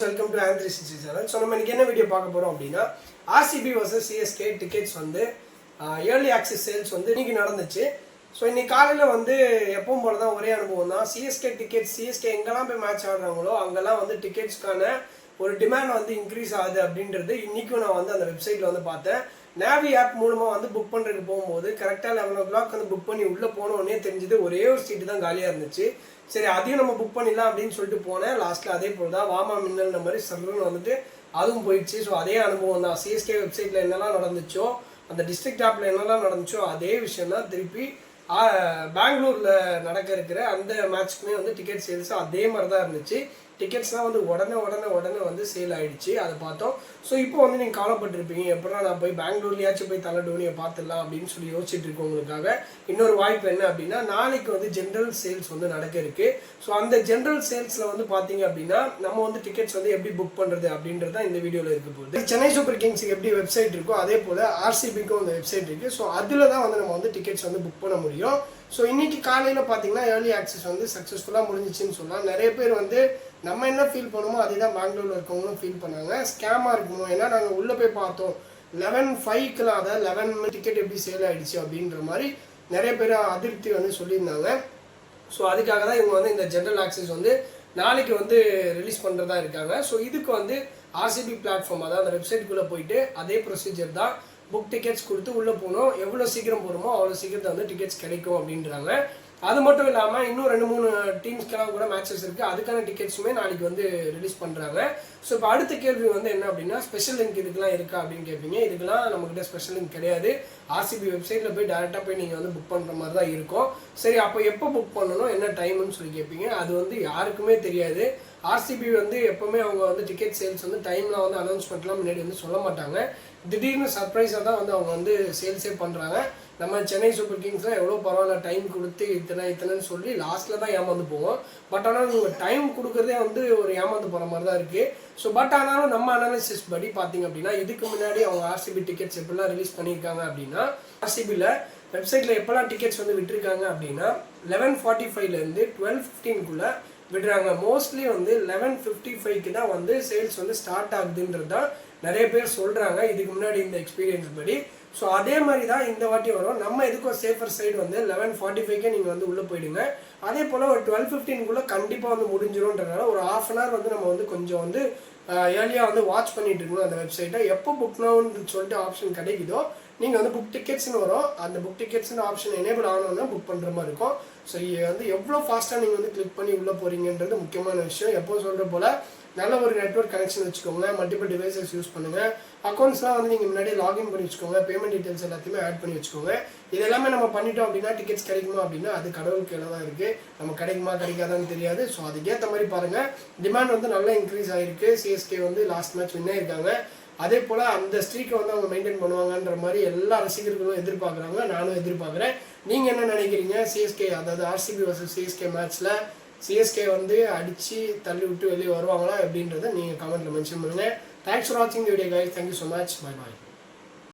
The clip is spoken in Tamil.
வெல்கம் டு ஆந்திரிசிசி சேனல். ஸோ நம்ம இன்னைக்கு என்ன வீடியோ பார்க்க போகிறோம் அப்படின்னா ஆர்சிபி வர்சஸ் சிஎஸ்கே டிக்கெட்ஸ் வந்து ஏர்லி ஆக்சஸ் சேல்ஸ் வந்து இன்னைக்கு நடந்துச்சு. ஸோ இன்னைக்கு காலையில் வந்து எப்பவும் போல தான் ஒரே அனுபவம் தான். சிஎஸ்கே எங்கெல்லாம் போய் மேட்ச் ஆடுறாங்களோ அங்கெல்லாம் வந்து டிக்கெட்ஸ்க்கான ஒரு டிமாண்ட் வந்து இன்க்ரீஸ் ஆகுது அப்படின்றது இன்றைக்கும் நான் வந்து அந்த வெப்சைட்டில் வந்து பார்த்தேன். நேவி ஆப் மூலமாக வந்து புக் பண்ணுறதுக்கு போகும்போது கரெக்டாக 11 o'clock வந்து புக் பண்ணி உள்ளே போனோடனே தெரிஞ்சது ஒரே ஒரு சீட்டு தான் காலியாக இருந்துச்சு. சரி அதையும் நம்ம புக் பண்ணிடலாம் அப்படின்னு சொல்லிட்டு போனேன். லாஸ்ட்டில் அதே போல் தான் வாமா மின்னல் மாதிரி சர்வர்னு வந்துட்டு அதுவும் போயிடுச்சு. ஸோ அதே அனுபவம் தான். சிஎஸ்கே வெப்சைட்டில் என்னெல்லாம் நடந்துச்சோ, அந்த டிஸ்ட்ரிக்ட் ஆப்பில் என்னெல்லாம் நடந்துச்சோ அதே விஷயம் தான் திருப்பி பெங்களூரில் நடக்க இருக்கிற அந்த மேட்ச்க்குமே வந்து டிக்கெட் சேல்ஸ் அதே மாதிரி தான் இருந்துச்சு. டிக்கெட்ஸ்லாம் வந்து உடனே வந்து சேல் ஆகிடுச்சு. அதை பார்த்தோம். ஸோ இப்போ வந்து நீங்கள் கவலைப்பட்டிருப்பீங்க, எப்படின்னா நான் போய் பெங்களூர்லையாச்சும் போய் தலை டோனியை பார்த்துடலாம் அப்படின்னு சொல்லி யோசிச்சுட்டு இருக்கவங்களுக்காக இன்னொரு வாய்ப்பு என்ன அப்படின்னா, நாளைக்கு வந்து ஜென்ரல் சேல்ஸ் வந்து நடக்க இருக்கு. ஸோ அந்த ஜென்ரல் சேல்ஸில் வந்து பார்த்தீங்க அப்படின்னா நம்ம வந்து டிக்கெட்ஸ் வந்து எப்படி புக் பண்ணுறது அப்படின்றது தான் இந்த வீடியோவில் இருக்க போகுது. சென்னை சூப்பர் கிங்ஸுக்கு எப்படி வெப்சைட் இருக்கோ அதே போல் ஆர்சிபிக்கும் அந்த வெப்சைட் இருக்குது. ஸோ அதில் தான் வந்து நம்ம வந்து டிக்கெட்ஸ் வந்து புக் பண்ண முடியும். ஸோ இன்னைக்கு காலையில் பார்த்தீங்கன்னா ஏர்லி ஆக்சஸ் வந்து சக்ஸஸ்ஃபுல்லாக முடிஞ்சிச்சுன்னு சொல்லலாம். நிறைய பேர் வந்து நம்ம என்ன ஃபீல் பண்ணுமோ அதே தான் பெங்களூரில் இருக்கவங்களும் ஃபீல் பண்ணாங்க. ஸ்கேமாக இருக்குமோ, ஏன்னா நாங்கள் உள்ளே போய் பார்த்தோம் 11:05 அதாவது 11 டிக்கெட் எப்படி சேல் ஆகிடுச்சு அப்படின்ற மாதிரி நிறைய பேர் அதிருப்தி வந்து சொல்லியிருந்தாங்க. ஸோ அதுக்காக தான் இவங்க வந்து இந்த ஜென்ரல் ஆக்சஸ் வந்து நாளைக்கு வந்து ரிலீஸ் பண்ணுறதா இருக்காங்க. ஸோ இதுக்கு வந்து ஆர்சிபி பிளாட்ஃபார்ம் அதாவது அந்த வெப்சைட்டுக்குள்ளே போயிட்டு அதே ப்ரொசீஜர் தான். புக் டிக்கெட்ஸ் கொடுத்து உள்ளே போகணும். எவ்வளோ சீக்கிரம் போகிறோமோ அவ்வளோ சீக்கிரத்தை வந்து டிக்கெட்ஸ் கிடைக்கும் அப்படின்றாங்க. அது மட்டும் இல்லாமல் இன்னும் 2-3 டீம்ஸ்க்கெல்லாம் கூட மேட்சஸ் இருக்குது. அதுக்கான டிக்கெட்ஸுமே நாளைக்கு வந்து ரிலீஸ் பண்ணுறாங்க. ஸோ இப்போ அடுத்த கேள்வி வந்து என்ன அப்படின்னா, ஸ்பெஷல் லிங்க் இதுக்கெல்லாம் இருக்கா அப்படின்னு கேட்பீங்க. இதுக்கெல்லாம் நம்மக்கிட்ட ஸ்பெஷல் லிங்க் கிடையாது. ஆர்சிபி வெப்சைட்டில் போய் டேரெக்டாக போய் நீங்கள் வந்து புக் பண்ணுற மாதிரி தான் இருக்கும். சரி அப்போ எப்போ புக் பண்ணணும், என்ன டைம்னு சொல்லி கேட்பீங்க. அது வந்து யாருக்குமே தெரியாது. ஆர்சிபி வந்து எப்போவுமே அவங்க வந்து டிக்கெட் சேல்ஸ் வந்து டைம்லாம் வந்து அனௌன்ஸ்மெண்ட்லாம் முன்னாடி வந்து சொல்ல மாட்டாங்க. திடீர்னு சர்ப்ரைஸாக தான் வந்து அவங்க வந்து சேல்ஸே பண்ணுறாங்க. நம்ம சென்னை சூப்பர் கிங்ஸ்லாம் எவ்வளோ பரவாயில்ல டைம் கொடுத்து இத்தனைன்னு சொல்லி லாஸ்ட்டில் தான் ஏமாந்து போவோம். பட் ஆனால் நீங்கள் டைம் கொடுக்குறதே வந்து ஒரு ஏமாந்து போகிற மாதிரி தான் இருக்குது. ஸோ பட் ஆனாலும் நம்ம அனாலிசிஸ் படி பார்த்தீங்க அப்படின்னா, இதுக்கு முன்னாடி அவங்க ஆர்சிபி டிக்கெட்ஸ் எப்படிலாம் ரிலீஸ் பண்ணியிருக்காங்க அப்படின்னா, ஆர்சிபியில் வெப்சைட்டில் எப்போல்லாம் டிக்கெட்ஸ் வந்து விட்டுருக்காங்க அப்படின்னா 11:45 12:15 விடுறாங்க. மோஸ்ட்லி வந்து 11:55 தான் வந்து சேல்ஸ் வந்து ஸ்டார்ட் ஆகுதுன்றது தான் நிறைய பேர் சொல்கிறாங்க இதுக்கு முன்னாடி இந்த எக்ஸ்பீரியன்ஸ் படி. ஸோ அதே மாதிரி தான் இந்த வாட்டி வரும். நம்ம எதுக்கும் சேஃபர் சைடு வந்து 11:45 நீங்கள் வந்து உள்ளே போயிடுங்க. அதே போல் ஒரு 12:15 கண்டிப்பாக வந்து முடிஞ்சிடும்ன்றதுனால ஒரு ½ hour வந்து நம்ம வந்து கொஞ்சம் வந்து ஏர்லியாக வந்து வாட்ச் பண்ணிட்டு இருக்கணும் அந்த வெப்சைட்டை. எப்போ புக்னு சொல்லிட்டு ஆப்ஷன் கிடைக்குதோ நீங்கள் வந்து புக் டிக்கெட்ஸ்னு வரும். அந்த புக் டிக்கெட்ஸ்னு ஆப்ஷன் எனேபிள் ஆனோன்னா புக் பண்ணுற மாதிரி இருக்கும். ஸோ வந்து எவ்வளோ ஃபாஸ்ட்டாக நீங்கள் வந்து கிளிக் பண்ணி உள்ளே போகிறீங்கன்றது முக்கியமான விஷயம். எப்போ சொல்கிற போல் நல்ல ஒரு நெட்வொர்க் கனெக்ஷன் வச்சுக்கோங்க. மல்டிபிள் டிவைசஸ் யூஸ் பண்ணுங்கள். அக்கௌண்ட்ஸ்லாம் வந்து நீங்கள் முன்னாடியே லாகின் பண்ணி வச்சுக்கோங்க. பேமெண்ட் டீட்டெயில்ஸ் எல்லாத்தையுமே ஆட் பண்ணி வச்சுக்கோங்க. இது எல்லாமே நம்ம பண்ணிட்டோம் அப்படின்னா டிக்கெட்ஸ் கிடைக்குமா அப்படின்னா அது கடவுளுக்கு எல்லாம் தான் இருக்குது. நம்ம கிடைக்குமா கிடைக்காதான்னு தெரியாது. ஸோ அதுக்கேற்ற மாதிரி பாருங்கள். டிமாண்ட் வந்து நல்லா இன்க்ரீஸ் ஆகிருக்கு. சிஎஸ்கே வந்து லாஸ்ட் மேட்ச் வின் ஆகிருக்காங்க. அதே போல் அந்த ஸ்ட்ரீக்கை வந்து அவங்க மெயின்டைன் பண்ணுவாங்கன்ற மாதிரி எல்லா ரசிகர்களும் எதிர்பார்க்குறாங்க. நானும் எதிர்பார்க்குறேன். நீங்கள் என்ன நினைக்கிறீங்க? சிஎஸ்கே அதாவது ஆர்சிபி வர்சஸ் சிஎஸ்கே மேட்ச்சில் சிஎஸ்கே வந்து அடித்து தள்ளி விட்டு வெளியே வருவாங்களா அப்படின்றத நீங்கள் கமெண்ட்டில் மென்ஷன் பண்ணுங்கள். தேங்க்ஸ் ஃபார் வாட்சிங் the video guys. Thank you so much. Bye bye.